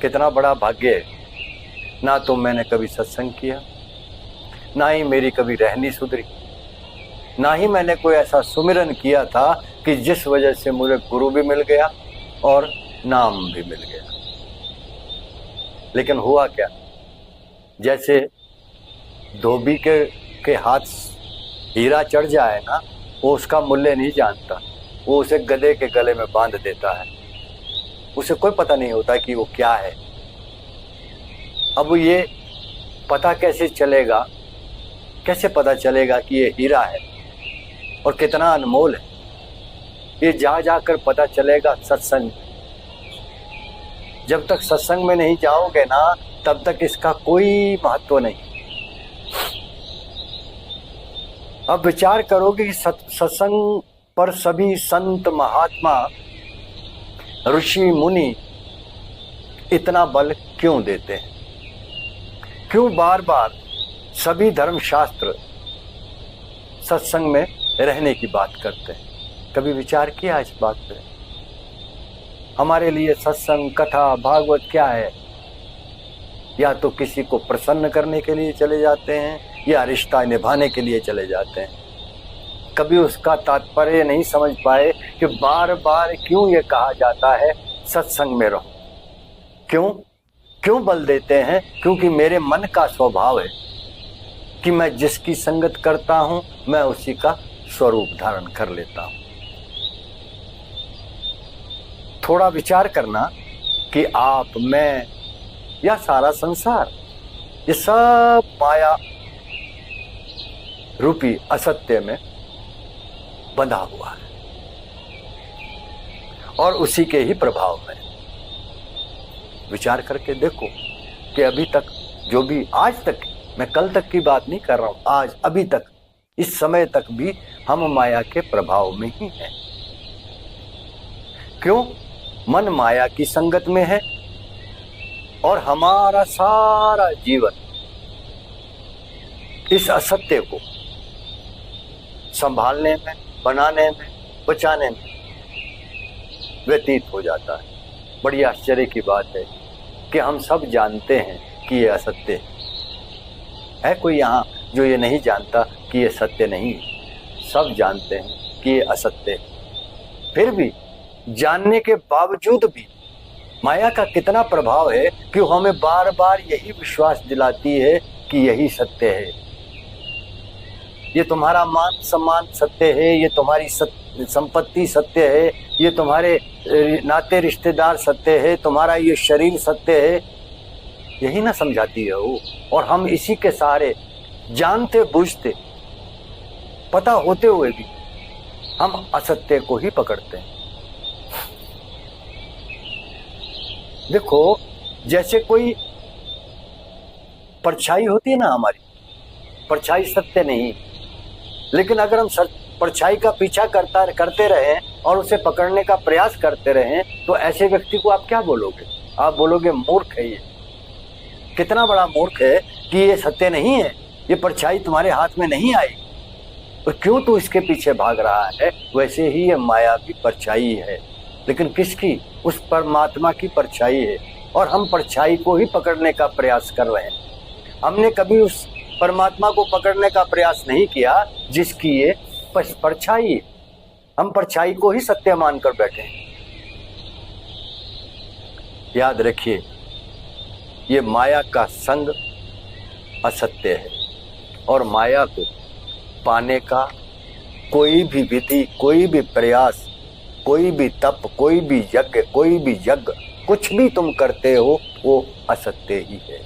कितना बड़ा भाग्य है। ना तो मैंने कभी सत्संग किया, ना ही मेरी कभी रहनी सुधरी, ना ही मैंने कोई ऐसा सुमिरन किया था कि जिस वजह से मुझे गुरु भी मिल गया और नाम भी मिल गया। लेकिन हुआ क्या, जैसे धोबी के हाथ हीरा चढ़ जाए ना, वो उसका मूल्य नहीं जानता, वो उसे गधे के गले में बांध देता है। उसे कोई पता नहीं होता कि वो क्या है। अब ये पता कैसे चलेगा, कैसे पता चलेगा कि ये हीरा है और कितना अनमोल है? ये जा जाकर पता चलेगा सत्संग। जब तक सत्संग में नहीं जाओगे ना, तब तक इसका कोई महत्व नहीं। अब विचार करोगे कि सत्संग पर सभी संत महात्मा ऋषि मुनि इतना बल क्यों देते हैं? क्यों बार बार सभी धर्मशास्त्र सत्संग में रहने की बात करते हैं? कभी विचार किया इस बात पे? हमारे लिए सत्संग, कथा, भागवत क्या है? या तो किसी को प्रसन्न करने के लिए चले जाते हैं या रिश्ता निभाने के लिए चले जाते हैं। कभी उसका तात्पर्य नहीं समझ पाए कि बार बार क्यों ये कहा जाता है सत्संग में रहो। क्यों बल देते हैं? क्योंकि मेरे मन का स्वभाव है कि मैं जिसकी संगत करता हूं मैं उसी का स्वरूप धारण कर लेता हूं। थोड़ा विचार करना कि आप, मैं या सारा संसार, ये सब माया रूपी असत्य में बंधा हुआ है और उसी के ही प्रभाव में। विचार करके देखो कि अभी तक जो भी, आज तक, मैं कल तक की बात नहीं कर रहा हूं, आज अभी तक, इस समय तक भी हम माया के प्रभाव में ही हैं। क्यों? मन माया की संगत में है और हमारा सारा जीवन इस असत्य को संभालने में, बनाने में, बचाने में व्यतीत हो जाता है। बड़ी आश्चर्य की बात है कि हम सब जानते हैं कि ये असत्य है। कोई यहाँ जो ये नहीं जानता कि ये सत्य नहीं है? सब जानते हैं कि ये असत्य है। फिर भी जानने के बावजूद भी माया का कितना प्रभाव है कि हमें बार बार यही विश्वास दिलाती है कि यही सत्य है। ये तुम्हारा मान सम्मान सत्य है, ये तुम्हारी संपत्ति सत्य है, ये तुम्हारे नाते रिश्तेदार सत्य है, तुम्हारा ये शरीर सत्य है। यही ना समझाती है वो। और हम इसी के सहारे, जानते बूझते, पता होते हुए भी हम असत्य को ही पकड़ते हैं। देखो, जैसे कोई परछाई होती है ना हमारी, परछाई सत्य नहीं, लेकिन अगर हम परछाई का पीछा करते रहें और उसे पकड़ने का प्रयास करते रहें, तो ऐसे व्यक्ति को आप क्या बोलोगे? आप बोलोगे मूर्ख है ये। कितना बड़ा मूर्ख है कि ये सत्य नहीं है, ये परछाई तुम्हारे हाथ में नहीं आई, तो क्यों तू इसके पीछे भाग रहा है? वैसे ही ये माया की परछाई है, लेकिन किसकी? उस परमात्मा की परछाई है और हम परछाई को ही पकड़ने का प्रयास कर रहे हैं। हमने कभी उस परमात्मा को पकड़ने का प्रयास नहीं किया जिसकी ये परछाई है। हम परछाई को ही सत्य मानकर बैठे हैं। याद रखिए, ये माया का संग असत्य है और माया को पाने का कोई भी विधि, कोई भी प्रयास, कोई भी तप, कोई भी यज्ञ, कोई भी यज्ञ, कुछ भी तुम करते हो वो असत्य ही है।